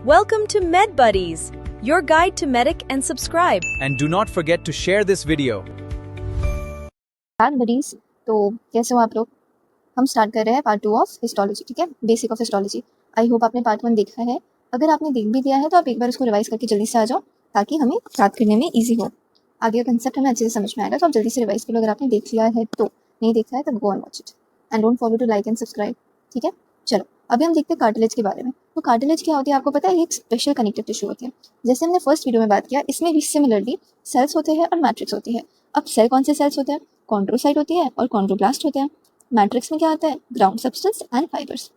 Welcome to Med Buddies, your guide to medic, and subscribe. And do not forget to share this video. Bad buddies. तो कैसे हो आप लोग? हम start कर रहे हैं पार्ट 2 ऑफ हिस्टोलॉजी, ठीक है, basic of histology. I hope आपने पार्ट 1 देखा है। अगर आपने देख भी लिया है तो आप एक बार उसको रिवाइज करके जल्दी से आ जाओ ताकि हमें याद करने में ईजी हो। आगे का कंसेप्ट हमें अच्छे से समझ में आएगा, तो आप जल्दी से रिवाइज कर लो। अगर आपने देख लिया है तो, नहीं देखा है तो go and watch it and don't forget to like and subscribe, ठीक है। चलो अभी हम देखते हैं कार्टिलेज के बारे में। तो कार्टिलेज क्या होती है आपको पता है? एक स्पेशल कनेक्टिव टिश्यू होती है। जैसे हमने फर्स्ट वीडियो में बात किया, इसमें भी सिमिलरली सेल्स होते हैं और मैट्रिक्स होती है। अब सेल कौन से सेल्स होते हैं? कॉन्ड्रोसाइट होती है और कॉन्ड्रोब्लास्ट होते हैं। मैट्रिक्स में क्या आता है? Ground substance and fibres.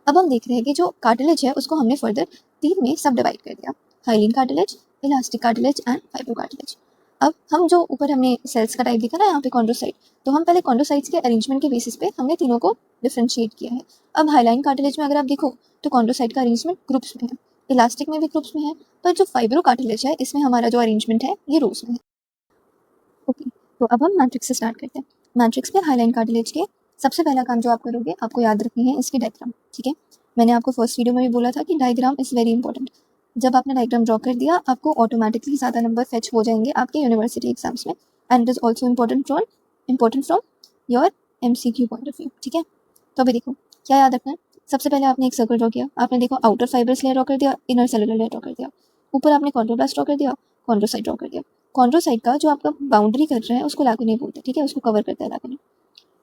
अब हम देख रहे हैं कि जो कार्टिलेज है उसको हमने फर्दर 3 में सब डिवाइड कर दिया, hyaline cartilage, elastic cartilage and fibro cartilage. अब हम जो ऊपर हमने सेल्स का टाइप देखा ना यहाँ पे कॉन्ड्रोसाइट, तो हम पहले कॉन्ड्रोसाइट्स के अरेंजमेंट के बेसिस पे हमने तीनों को डिफरेंशिएट किया है। अब हाइलाइन कार्टिलेज में अगर आप देखो तो कॉन्ड्रोसाइट का अरेंजमेंट ग्रुप्स में है, इलास्टिक में भी ग्रुप्स में है, पर जो फाइब्रो कार्टिलेज है इसमें हमारा जो अरेंजमेंट है ये रोज में है। ओके, तो अब हम मैट्रिक्स से स्टार्ट करते हैं। मैट्रिक्स में हाइलाइन कार्टिलेज के सबसे पहला काम जो आप करोगे, आपको याद रखनी है इसकी डायग्राम, ठीक है। मैंने आपको फर्स्ट वीडियो में भी बोला था कि डायग्राम इज़ वेरी इंपॉर्टेंट। जब आपने डायग्राम ड्रॉ कर दिया आपको ऑटोमेटिकली ज़्यादा नंबर फेच हो जाएंगे आपके यूनिवर्सिटी एग्जाम्स में, and it is also important from your MCQ point of view, ठीक है। तो अभी देखो क्या याद रखना है। सबसे पहले आपने एक सर्कल ड्रॉ किया, आपने देखो आउटर फाइबर्स लेयर ड्रॉ कर दिया, इनर सेलुलर लेयर ड्रॉ कर दिया, ऊपर आपने कॉन्ड्रोब्लास्ट ड्रॉ कर दिया, कॉन्ड्रोसाइट ड्रॉ कर दिया। कॉन्ड्रोसाइट का जो आपका बाउंड्री कर रहा है उसको लैकुनी बोलते हैं, ठीक है, उसको कवर करता है लैकुनी।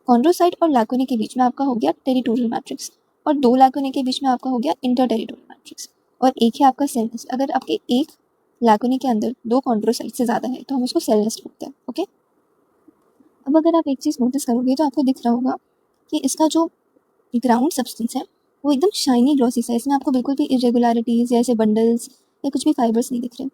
कॉन्ड्रोसाइट और लैकुनी के बीच में आपका हो गया टेरिटोरियल मैट्रिक्स, और 2 लैकुनी के बीच में आपका हो गया इंटर टेरिटोरियल मैट्रिक्स, और एक है आपका सेल नेस्ट। अगर आपके एक लैकुनी के अंदर 2 कॉन्ड्रोसाइट से ज़्यादा है तो हम उसको सेल नेस्ट बोलते हैं, ओके। अब अगर आप एक चीज़ नोटिस करोगे तो आपको दिख रहा होगा कि इसका जो ग्राउंड सब्सटेंस है वो एकदम शाइनी ग्लॉसी सा है। इसमें आपको बिल्कुल भी इरेगुलरिटीज़ या ऐसे बंडल्स या कुछ भी फाइबर्स नहीं दिख रहे।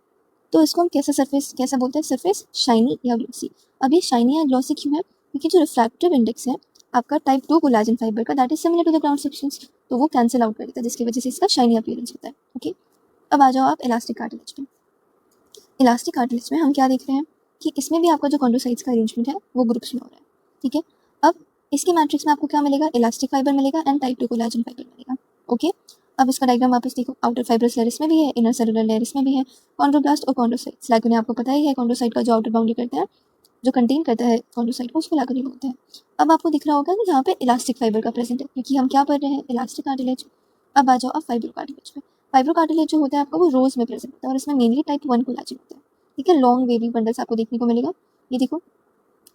तो इसको हम कैसा बोलते हैं? सरफेस शाइनी या ग्लॉसी। अब ये शाइनी या ग्लॉसी क्यों है? क्योंकि जो रिफ्रैक्टिव इंडेक्स है आपका टाइप 2 कोलाजन फाइबर का, that is similar to the ground substance, तो वो कैंसिल आउट कर देता है, जिसकी वजह से इसका शाइनी अपीयरेंस होता है, ओके। अब आ जाओ आप इलास्टिक कार्टिलेज पे। इलास्टिक कार्टिलेज में हम क्या देख रहे हैं कि इसमें भी आपका जो कॉन्ड्रोसाइट्स का अरेंजमेंट है वो ग्रुप्स में हो रहा है, ठीक है। अब इसकी मैट्रिक्स में आपको क्या मिलेगा? इलास्टिक फाइबर मिलेगा एंड टाइप 2 कोलाजन फाइबर मिलेगा, ओके। अब इसका डायग्राम वापस देखो, आउटर फाइब्रस लेयर इसमें भी है, इनर सेलुलर लेयर इसमें भी है, कॉन्ड्रोब्लास्ट और कॉन्ड्रोसाइट्स। लैकुनी आपको पता ही है, कॉन्ड्रोसाइट का जो आउटर बाउंड्री करता है, जो कंटेन करता है कॉन्ड्रोसाइट को, उसको लैकुनी बोलते हैं। अब आपको दिख रहा होगा कि यहाँ पे इलास्टिक फाइबर का प्रेजेंट है, क्योंकि हम क्या पढ़ रहे हैं? Elastic cartilage. अब आ जाओ आप फाइब्रो कार्टिलेज पे। फाइब्रो कार्टिलेज जो होता है आपका वो रोज में प्रेजेंट होता है, और इसमें मेनली टाइप 1 कोलाजन होता है, ठीक है। लॉन्ग वेवी बंडल्स आपको देखने को मिलेगा, ये देखो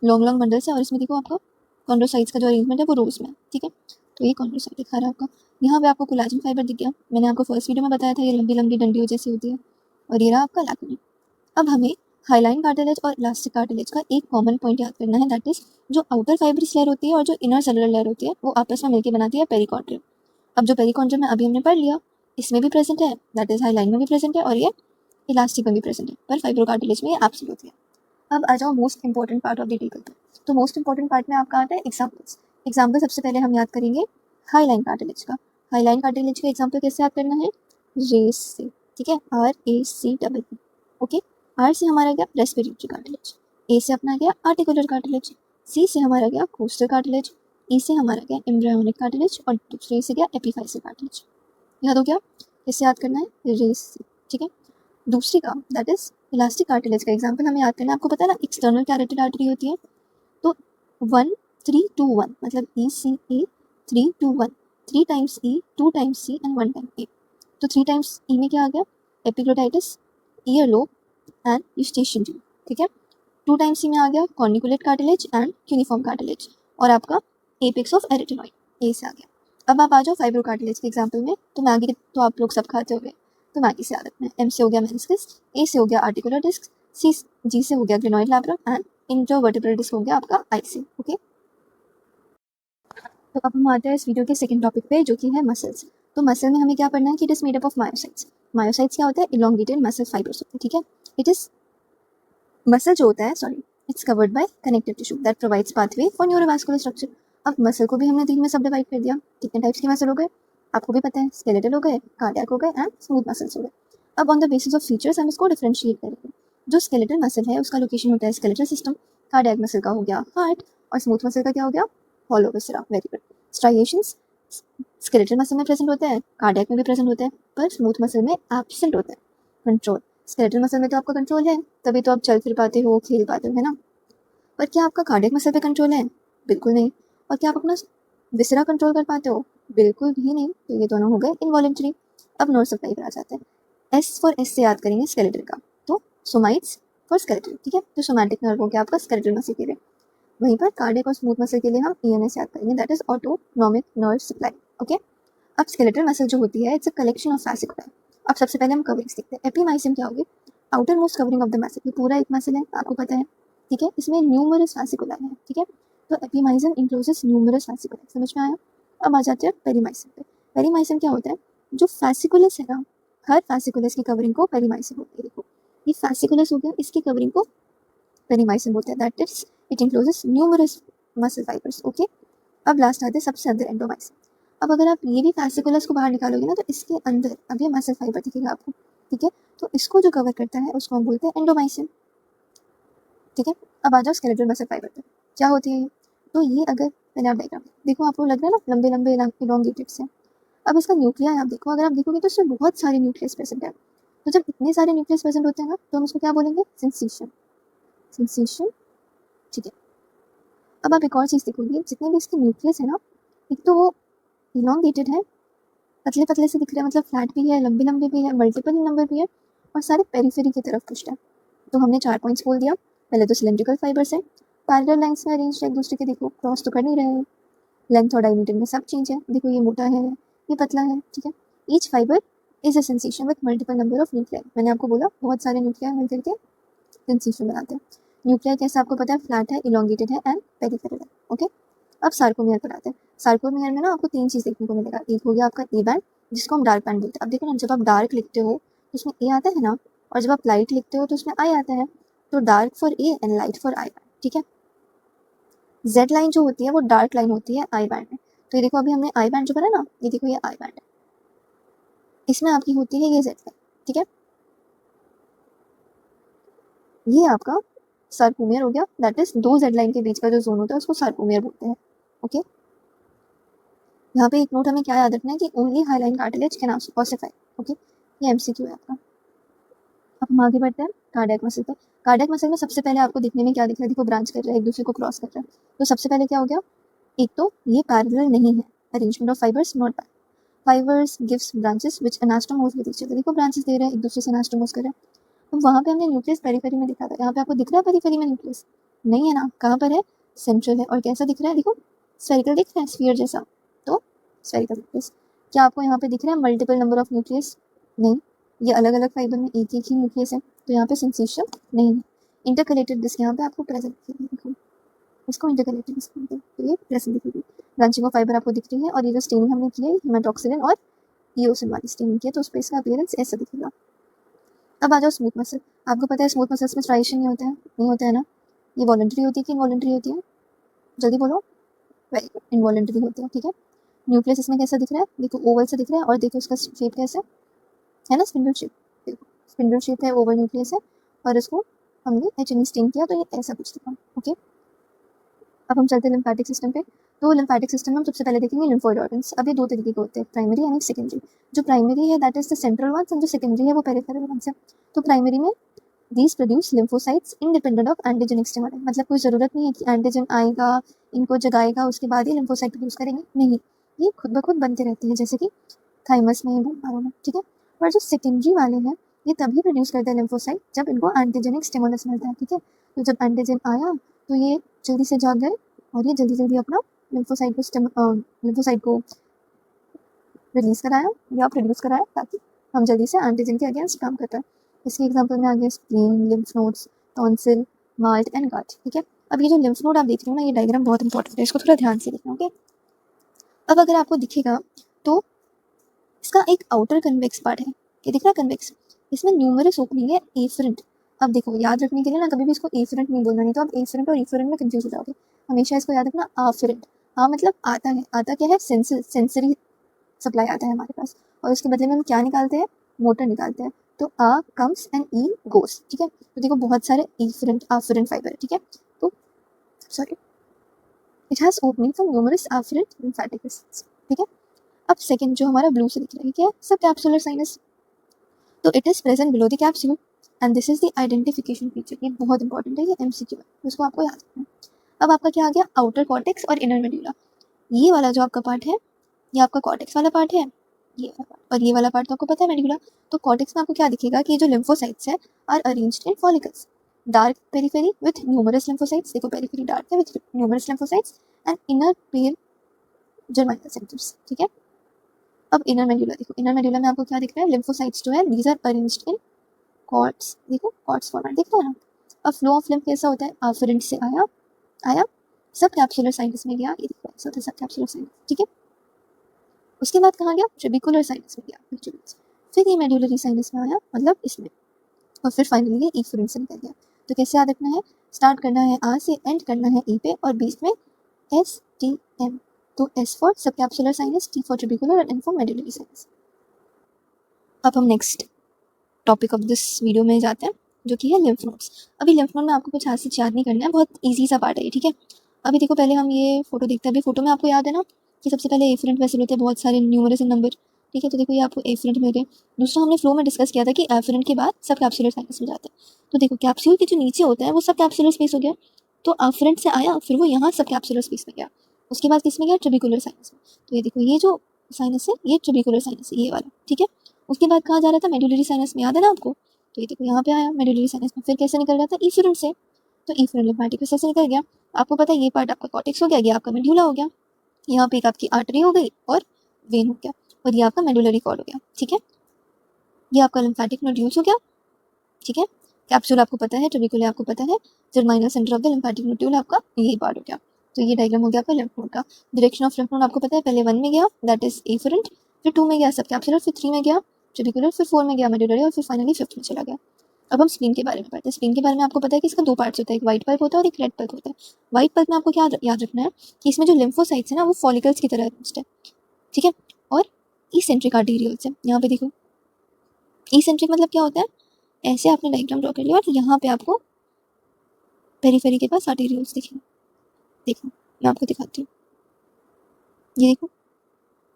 लॉन्ग लॉन्ग बंडल्स है, और इसमें देखो आपका कॉन्ड्रोसाइट्स का जो अरेंजमेंट है वो रोज में है, ठीक है। तो ये कॉन्ड्रोसाइट दिखा रहा है आपका। यहाँ पे आपको कोलाजन फाइबर दिख गया, मैंने आपको फर्स्ट वीडियो में बताया था, ये लंबी लंबी डंडियों जैसी होती है, और ये रहा आपका लैकुनी। अब हमें हाइलाइन कार्टिलेज और इलास्टिक कार्टिलेज का एक कॉमन पॉइंट याद करना है, दैट इज जो आउटर फाइब्रस लेयर होती है और जो इनर सेलुलर लेयर होती है वो आपस में मिलकर बनाती है पेरिकॉन्ड्रियम। अब जो पेरिकॉन्ड्रियम है अभी हमने पढ़ लिया, इसमें भी प्रेजेंट है, दैट इज हाइलाइन में भी प्रेजेंट है और ये इलास्टिक में भी प्रेजेंट है, पर फाइब्रो कार्टिलेज में ये एब्सेंट होती है। अब आ जाओ most important part of the table पे। तो मोस्ट इंपॉर्टेंट पार्ट में आपका आता है एग्जाम्पल्स। एग्जाम्पल सबसे पहले हम याद करेंगे हाईलाइन कार्टिलेज का। हाईलाइन कार्टिलेज का एग्जाम्पल कैसे याद करना है? रेस से, ठीक है, RACEE, ओके। आर से हमारा गया रेस्पिरेटरी कार्टिलेज, ए से अपना गया आर्टिकुलर कार्टिलेज, सी से हमारा गया कोस्टल कार्टिलेज, ई से हमारा गया एम्ब्रियोनिक कार्टिलेज, और दूसरे से गया एपिफाइसियल कार्टिलेज। याद हो गया? कैसे याद करना है? रेस से, ठीक है। दूसरी का दैट इज इलास्टिक कार्टिलेज का एग्जाम्पल हमें याद करना है। आपको पता है ना एक्सटर्नल कैरोटिड आर्टरी होती है, तो 1 3 2 1 मतलब ECA 3 2 1, 3 times E 2 times C and 1 time A। तो 3 टाइम्स E में क्या आ गया? Epiglottitis, ear lobe and Eustachian tube, ठीक है। 2 टाइम्स C में आ गया corniculate cartilage and cuneiform cartilage, और आपका एपेक्स ऑफ एरिटेनॉइड, ए से आ गया। अब आप आ जाओ फाइब्रो कार्टिलेज के एग्जाम्पल में। तो मैगी तो आप लोग सब खाते होंगे, तो मैगी से याद रखना है। M से हो गया मेनिस्कस, A से हो गया आर्टिकुलर डिस्क, G से हो गया ग्रेनॉइड लैब्रा, एंड इंट्रोवर्टिब्रल डिस्क हो गया आपका IC, ओके। तो अब हम आते हैं इस वीडियो के सेकंड टॉपिक पे, जो कि है मसल्स। तो मसल में हमें क्या पढ़ना है कि it is made up of myocytes. Myocytes क्या होता है? इलोंगेटेड मसल फाइबर्स होते हैं, ठीक है। इट इज मसल जो होता है, sorry, it's covered by connective tissue that provides pathway for neurovascular structure. अब मसल को भी हमने 3 में सब डिवाइड कर दिया। कितने टाइप्स के मसल हो गए आपको भी पता है? स्केलेटल हो गए, कार्डियक हो गए एंड स्मूथ मसल्स हो गए। अब on the basis of features हम इसको डिफरेंशिएट करेंगे। जो स्केलेटल मसल है उसका लोकेशन होता है स्केलेटल सिस्टम, कार्डियक मसल का हो गया हार्ट, और स्मूथ मसल का क्या हो गया? Hollow viscera, very good. Striations skeletal muscle में प्रेजेंट होते हैं, कार्डियक में भी प्रेजेंट होते हैं, पर स्मूथ मसल में एब्सेंट होते हैं। कंट्रोल, स्केलेटल मसल में तो आपका कंट्रोल है, तभी तो आप चल फिर पाते हो, खेल पाते हो, है ना। पर क्या आपका कार्डियक मसल पे कंट्रोल है? बिल्कुल नहीं। और क्या आप अपना विसरा कंट्रोल कर पाते हो? बिल्कुल भी नहीं। तो ये दोनों हो गए इनवॉलेंट्री। अब नर्व सप्लाई पर आ जाते हैं। एस फॉर एस से याद करेंगे स्केलेटल का, तो सोमाइट्स फॉर स्केलेटल, ठीक है। तो सोमैटिक नर्व हो गया आपका स्केलेटल मसल के लिए। वहीं पर कार्डियक और स्मूथ मसल के लिए हम ईएनएस याद करेंगे, that is autonomic nerve supply, okay. अब स्केलेटल मसल जो होती है, इट्स अ कलेक्शन ऑफ फैसिकुलाई। अब सबसे पहले हम कवरिंग्स देखते हैं। एपीमाइसियम क्या होगी? Outer most covering of the muscle. ये पूरा एक मसल है, आपको पता है, ठीक है। इसमें न्यूमरस फैसिकुलाई है, ठीक है। तो एपीमाइसियम इंक्लोजेस न्यूमरस फैसिकुलाई, समझ में आया। अब आ जाते हैं पेरीमाइसियम पे। पेरीमाइसियम क्या होता है? जो फैसिकुलस है ना, हर फैसिकुलस की कवरिंग को पेरीमाइसियम बोलते हैं। देखो ये फैसिकुलस हो गया, इसकी कवरिंग को पेरीमाइसियम बोलते हैं, that is it encloses numerous muscle fibres, okay. अब लास्ट आते हैं सबसे अंदर एंडोमाइसियम। अब अगर आप ये भी फैसिकुलस को बाहर निकालोगे ना, तो इसके अंदर अब ये मसल फाइबर दिखेगा आपको, ठीक है। तो इसको जो कवर करता है उसको हम बोलते हैं एंडोमाइसियम, ठीक है। अब आ जाओ स्केलेटल मसल फाइबर पे, क्या होती है ये? तो ये अगर पहले आप डायग्राम देखो, आपको लग रहा है ना लंबे लंबे इलोंगेटेड से। अब इसका न्यूक्लिया आप देखो, अगर आप देखोगे तो इसमें बहुत सारे न्यूक्लियस प्रेजेंट है। तो जब इतने सारे न्यूक्लियस प्रेजेंट होते हैं ना, तो हम उसको क्या बोलेंगे? सेंसेशन, सेंसेशन, ठीक है। अब आप एक और चीज़ देखोगे, जितने भी इसके न्यूक्लियस है ना, एक तो वो इलोंगेटेड है, पतले पतले से दिख रहे हैं, मतलब फ्लैट भी है, लंबे लंबे भी है, मल्टीपल नंबर भी है, और सारे पेरिफेरी की तरफ पुश्ड है। तो हमने 4 पॉइंट्स बोल दिया। पहले तो सिलेंड्रिकल फाइबर्स है, पैरेलल लाइंस में अरेंज है एक दूसरे के, देखो क्रॉस तो कर नहीं रहे हैं। लेंथ और डायमीटर में सब चेंज है, देखो ये मोटा है, ये पतला है, ठीक है। Each fibre is a sensation with multiple number of nuclei. मैंने आपको बोला बहुत सारे न्यूक्लियाई मिलकर के सेंसेशन बनाते हैं। न्यूक्लियाई कैसे आपको पता है? फ्लैट है, इलोंगेटेड है एंड पेरिफेरल है, ओके। अब सार्कोमियर पर आते हैं। सार्कोमियर में ना आपको 3 चीज़ देखने को मिलेगा। एक हो गया आपका ए बैंड, जिसको हम डार्क बैंड बोलते हैं। अब देखो ना, जब आप डार्क लिखते हो तो उसमें ए आता है ना, और जब आप लाइट लिखते हो तो उसमें आई आता है। तो dark for A and light for I band, ठीक है। जेड लाइन जो होती है वो डार्क लाइन होती है आई बैंड में। तो ये देखो अभी हमने आई बैंड जो बना ना, ये देखो ये आई बैंड है, इसमें आपकी होती है ये जेड लाइन, ठीक है। ये आपका सार्कोमियर हो गया, दैट इज 2 जेड लाइन के बीच का जो जोन होता है उसको सार्कोमियर बोलते हैं, ओके। यहाँ पे एक नोट हमें क्या याद रखना है कि only highline cartilage can ossify, okay. ये एमसीक्यू है आपका। अब हम आगे बढ़ते हैं कार्डियक मसल पे। कार्डियक मसल में सबसे पहले आपको दिखने में क्या दिख रहा है? देखो ब्रांच कर रहा है, एक दूसरे को क्रॉस कर रहा है। तो सबसे पहले क्या हो गया? एक तो ये पैरेलल नहीं है, arrangement of fibres not parallel. Fibres gives branches which anastomose with each other. देखो ब्रांचेस दे रहे हैं, एक दूसरे से एनास्टोमोस कर रहे हैं। तो वहाँ पे हमने न्यूक्लियस पेरिफेरी में दिखा था, यहाँ पे आपको दिख रहा है पेरिफेरी में न्यूक्लियस? नहीं है ना, कहाँ पर है? सेंट्रल है। और कैसा दिख रहा है? देखो स्फेरिकल दिख रहा है, स्फीयर जैसा। तो स्फेरिकल न्यूक्लियस। क्या आपको यहाँ पे दिख रहा है मल्टीपल नंबर ऑफ न्यूक्लियस? नहीं, ये अलग अलग फाइबर में एक एक ही न्यूक्लियस है, तो यहाँ पे सेंसेशन नहीं है। इंटरकलेटेड डिस्क यहाँ पे आपको प्रेजेंट दिखेगी, देखो इसको इंटरकलेटेड डिस्क बोलते हैं, तो ये प्रेजेंट दिखेगी। ब्रांचिंग ऑफ फाइबर आपको दिख रही है, और ये जो स्टेनिंग हमने की है हेमाटोक्सिलिन और ईओसिन वाली स्टेनिंग की है, तो उस पर इसका अपीयरेंस ऐसा दिखेगा। अब आ जाओ स्मूथ मसल। आपको पता है स्मूथ मसल्स में स्ट्राइएशन नहीं होता है, नहीं होता है ना। ये वॉलंटरी होती है कि इनवॉलंटरी होती है? जल्दी बोलो। वेरी गुड, इनवॉलंटरी होती है, ठीक है। न्यूक्लियस इसमें कैसा दिख रहा है? देखो ओवल से दिख रहा है, और देखो उसका शेप कैसा है ना, स्पिंडल शेप। देखो स्पिंडल शेप है, ओवल न्यूक्लियस है, और इसको हमने एचएनई स्टेन किया, तो ये ऐसा कुछ दिखा, ओके। अब हम चलते हैं लिम्फेटिक सिस्टम पे। तो लिम्फेटिक सिस्टम में हम सबसे पहले देखेंगे लिम्फोइड ऑर्गन्स। अब ये 2 तरीके के होते हैं, प्राइमरी यानी सेकेंडरी। जो प्राइमरी है that is the central ones, and जो सेकेंडरी है वो पेरिफेरल वंस है। तो प्राइमरी में these produce lymphocytes independent of antigenic stimuli। मतलब कोई ज़रूरत नहीं है कि एंटीजन आएगा, इनको जगाएगा, उसके बाद ही lymphocyte प्रोड्यूस करेंगे, नहीं, ये खुद ब खुद बनते रहते हैं, जैसे कि थाइमस में, बोन मैरो में, ठीक है। और जो सेकेंडरी वाले हैं, ये तभी प्रोड्यूस करते हैं lymphocyte जब इनको एंटीजेनिक स्टिमुलस मिलता है, ठीक है। तो जब एंटीजन आया तो ये जल्दी से जाग गए, और ये जल्दी जल्दी अपना lymphocyte को रिलीज कराया या प्रोड्यूस कराया, ताकि हम जल्दी से एंटीजन के अगेंस्ट काम कर पाए। इसके एग्जांपल में आ गया spleen, lymph nodes, tonsil, MALT and gut, ठीक है। अब ये जो लिम्फ नोड आप देख रहे हो ना, ये डायग्राम बहुत इंपॉर्टेंट है, इसको थोड़ा ध्यान से देखना, ओके। अब अगर आपको दिखेगा तो इसका एक आउटर कन्वेक्स पार्ट है, ये दिख रहा है कन्वेक्स, इसमें न्यूमरस ओपनिंग है एफरेंट। अब देखो याद रखने के लिए ना, कभी भी इसको एफरेंट नहीं बोलना, नहीं तो आप एफरेंट और एफरेंट में कंफ्यूज हो जाओगे। हमेशा इसको याद रखना आफरेंट। हाँ मतलब आता है, आता क्या है? सेंसरी सप्लाई आता है हमारे पास, और उसके बदले में हम क्या निकालते हैं? मोटर निकालते हैं। तो आ कम्स एंड ई गोस, ठीक है। तो देखो बहुत सारे एफरेंट आफरेंट फाइबर है, ठीक है। तो sorry, it has opening from numerous afferent lymphatic vessels, ठीक है। अब सेकंड जो हमारा ब्लू से दिख रहा है क्या, सब कैप्सुलर साइनस, तो it is present below the capsule and this is the identification feature. ये बहुत इंपॉर्टेंट है, ये एमसीक्यू है, उसको आपको याद रखना है। अब आपका क्या आ गया, आउटर कॉर्टेक्स और इनर मेडुला। ये वाला जो आपका पार्ट है ये आपका कॉर्टेक्स वाला पार्ट है, ये वाला पार्ट, और ये वाला पार्ट तो आपको पता है मेडुला। तो कॉर्टेक्स में आपको क्या दिखेगा कि ये जो लिम्फोसाइट्स है are arranged in follicles, dark periphery with numerous lymphocytes, देखो पेरिफेरी डार्क है with numerous lymphocytes and inner pale germinal centres, ठीक है। अब इनर मेडुला देखो, इनर मेडुला में आपको क्या दिख रहा है, लिम्फोसाइट्स जो है these are arranged in cords, देखो कॉर्ड्स फॉर्मेट दिख रहा है ना। अब फ्लो ऑफ लिम्फ कैसा होता है, आफरेंट से आया सब कैप्सुलर साइनस में गया, ये देखो ऐसा होता है सब कैप्सुलर साइनस, ठीक है। उसके बाद कहाँ गया, ट्रेबिकुलर साइनस में गया, फिर ये मेडुलरी साइनस में आया मतलब इसमें, और फिर फाइनली ये इफरेंट से निकल गया। तो कैसे याद रखना है, स्टार्ट करना है आ से, एंड करना है ई पे, और बीच में एस टी एम। तो एस फॉर सब capsular sinus, T for trabecular और एन फॉर मेडुलरी साइनस। अब हम next topic of this video में जाते हैं जो कि है लिम्फ नोड्स। अभी लिम्फ नोड में आपको कुछ खास याद नहीं करना है, बहुत इजी सा पार्ट है ये, ठीक है। अभी देखो पहले हम ये फोटो देखते हैं, अभी फोटो में आपको याद है ना कि सबसे पहले एफरेंट वेसल होते हैं, बहुत सारे न्यूमरस नंबर, ठीक है। तो देखो ये आपको एफरेंट मिल गए। दूसरा हमने फ्लो में डिस्कस किया था कि एफरेंट के बाद सब कैप्सुलर साइनस में जाते हैं। तो देखो कैप्सूल के जो नीचे होता है वो सब कैप्सुलर स्पेस हो गया, तो एफरेंट से आया फिर वो यहाँ सब कैप्सुलर स्पेस में गया, उसके बाद किस में गया, ट्रेबिकुलर साइनस में। तो ये देखो ये जो साइनस है ये ट्रेबिकुलर साइनस है, ये वाला, ठीक है। उसके बाद कहाँ जा रहा था, मेडुलरी साइनस में, याद है ना आपको। तो ये देखो यहाँ पे आया मेडुलरी साइनस में, फिर कैसे निकल रहा था, इफरेंट से, तो इफरेंट लिम्फेटिक वेसल से निकल गया। आपको पता है ये पार्ट आपका कॉर्टेक्स हो गया, ये आपका मेडुला हो गया, यहाँ पे एक आपकी आर्टरी हो गई और वेन हो गया, और ये आपका मेडुलरी कॉर्ड हो गया, ठीक है। ये आपका लिम्फेटिक नोड्यूल्स हो गया, ठीक है। कैप्सूल आपको पता है, ट्रेबिकुलर आपको पता है, germinal centre of the lymphatic nodule आपका यही पार्ट हो गया। तो ये डायग्राम हो गया आपका लिम्फ नोड का। डायरेक्शन ऑफ लिम्फ नोड आपको पता है, पहले 1 में गया दैट इज एफरेंट, फिर 2 में गया सब कैप्सुलर, फिर 3 में गया ट्रेबिकुलर, फिर 4 में गया मेडुलरी, और फिर फाइनली 5th में चला गया। अब हम स्प्लीन के बारे में पढ़ते हैं। स्प्लीन के बारे में आपको पता है कि इसका 2 पार्ट्स होता है, एक व्हाइट पल्प होता है और एक रेड पल्प होता है। व्हाइट पल्प में आपको क्या याद रखना है कि इसमें जो लिम्फोसाइट्स है ना वो फॉलिकल्स की तरह अरेंज्ड है, ठीक है, और इसेंट्रिक आर्टेरियल्स है। यहाँ पे देखो इसेंट्रिक मतलब क्या होता है, ऐसे आपने डायग्राम ड्रॉ कर लिया और यहाँ पे आपको पेरिफेरी के पास आर्टेरियल्स दिखेंगे। देखो मैं आपको दिखाती हूँ, ये देखो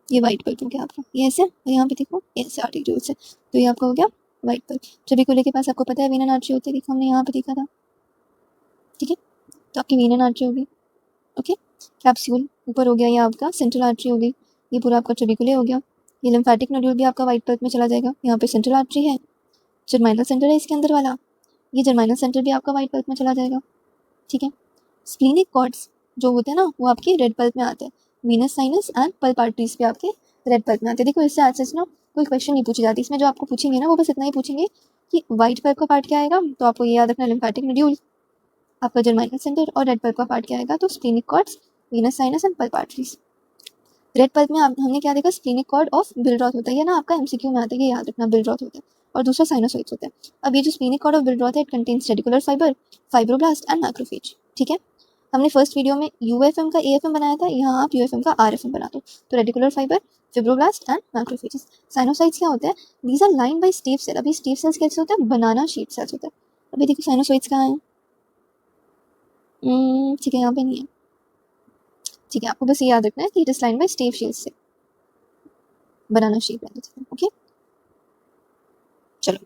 ये व्हाइट पल्प हो गया आपका, ये ऐसे, और यहाँ पे देखो ऐसे आर्टेरियल्स है, तो ये आपका हो गया व्हाइट पल्प। ट्रेबिकुलर के पास आपको पता है वेन एंड आर्टरी होती है, देखो हमने यहाँ पे देखा था, ठीक है। तो आपकी वेन एंड आर्टरी होगी, ओके। कैप्सूल ऊपर हो गया, ये आपका सेंट्रल आर्टरी होगी, ये पूरा आपका ट्रेबिकुलर हो गया। ये लिम्फेटिक नोड्यूल भी आपका व्हाइट पल्प में चला जाएगा, यहाँ पे सेंट्रल आर्टरी है, जर्माइनल सेंटर है इसके अंदर वाला, ये जर्माइनल सेंटर भी आपका व्हाइट पल्प में चला जाएगा, ठीक है। स्प्लीनिक कॉर्ड्स जो होते हैं ना वो आपके रेड पल्प में आते हैं, Venus sinus and pulp arteries भी आपके रेड पल्प में आते हैं। देखो इससे आज से ना कोई क्वेश्चन नहीं पूछी जाती, इसमें जो आपको पूछेंगे ना वो बस इतना ही पूछेंगे कि व्हाइट पल्प का पार्ट क्या आएगा, तो आपको ये याद रखना लिम्फेटिक नोड्यूल, आपका जर्माइनल सेंटर, और रेड पल्प का पार्ट क्या आएगा, तो splenic cords, venous sinus and pulp arteries. Red pulp में हमने क्या देखा, स्प्लीनिक कॉर्ड ऑफ बिलरॉथ होता है, ये ना आपका एमसीक्यू में आता है, ये याद रखना, बिलरॉथ होता है, और दूसरा साइनोसॉइड्स होता है। अब ये जो स्प्लीनिक कॉर्ड ऑफ बिलरॉथ है it contains radicular fibre, fibroblast and macrophage, ठीक है। हमने फर्स्ट वीडियो में यूएफएम का एएफएम बनाया था, यहाँ आप यूएफएम का आरएफएम बना दो, तो reticular fibre, fibroblast and macrophages. Sinocytes क्या होते हैं, these are line by stave cell. अभी स्टेप सेल्स कैसे होते हैं, बनाना शेप सेल्स होते हैं। अभी देखो साइनोसाइट्स कहाँ है, ठीक है यहाँ पे नहीं है, ठीक है। आपको बस ये याद रखना है कि it is line by step cells से, बनाना शेप है, ओके। चलो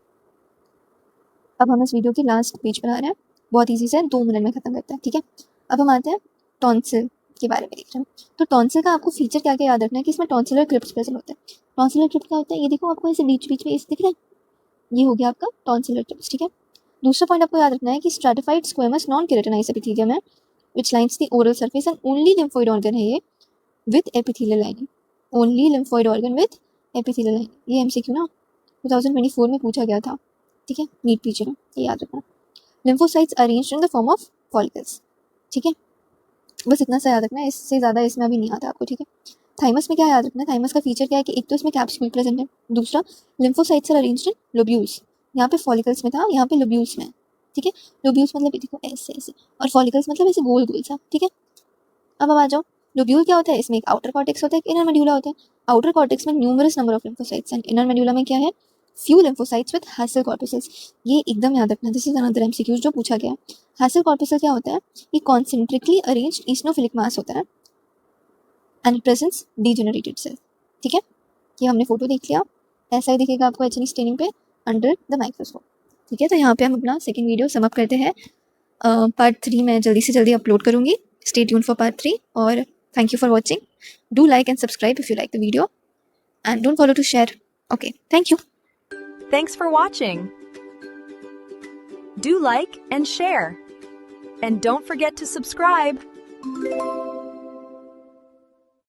अब हम इस वीडियो की लास्ट पेज पर आ रहे हैं, बहुत ईजी से 2 मिनट में खत्म करते हैं, ठीक है। अब हम आते हैं टॉन्सिल के बारे में देख रहे हैं। तो टॉन्सिल का आपको फीचर क्या क्या याद रखना है कि इसमें टॉन्सिलर क्रिप्स प्रेजेंट होते हैं। टॉन्सिलर क्रिप्ट क्या होता है, ये देखो आपको ऐसे बीच बीच में इस दिख रहा है, ये हो गया आपका टॉन्सिलर क्रिप्स, ठीक है। दूसरा पॉइंट आपको याद रखना है कि stratified squamous non keratinised epithelium है which lines the oral surface and only lymphoid organ है ये with epithelial lining, only lymphoid organ with epithelial lining. ये एमसीक्यू ना 2024 में पूछा गया था, ठीक है, नीट फीचर है, ये याद रखना। Lymphocytes arranged in the form of follicles, ठीक है, बस इतना सा याद रखना है, इससे ज़्यादा इसमें अभी नहीं आता आपको, ठीक है। थाइमस में क्या याद रखना है, थाइमस का फीचर क्या है कि एक तो इसमें कैप्सूल प्रेजेंट है, दूसरा lymphocytes are arranged in lobules, यहाँ पे फॉलिकल्स में था, यहाँ पे लोब्यूल्स में है, ठीक है। लोब्यूल्स मतलब देखो ऐसे ऐसे, और फॉलिकल्स मतलब ऐसे गोल गोल सा, ठीक है। अब आ जाओ, लोब्यूल क्या होता है, इसमें एक आउटर कॉर्टेक्स होता है, एक इनर मेड्यूला होता है। आउटर कॉर्टेक्स में numerous number of lymphocytes and inner medulla में क्या है, few lymphocytes with hassle corpuscles. ये एकदम याद रखना, दिस इज अनदर एमसीक्यू जो पूछा गया। हैसल कॉर्पसेल क्या होता है, ये कॉन्सेंट्रिकली अरेंज्ड ईस्नोफिलिक मास होता है एंड प्रेजेंट्स डीजेनरेटेड सेल, ठीक है, ये हमने फ़ोटो देख लिया, ऐसा ही दिखेगा आपको एचएनई स्टेनिंग पे अंडर द माइक्रोस्कोप। ठीक है, तो यहाँ पे हम अपना सेकंड वीडियो सम अप करते हैं। पार्ट 3 मैं जल्दी से जल्दी अपलोड करूँगी। स्टे ट्यून फॉर पार्ट 3 और thank you for watching. Do like and subscribe if you like the video and don't forget to share. Okay, thank you. Thanks for watching. Do like and share. And don't forget to subscribe.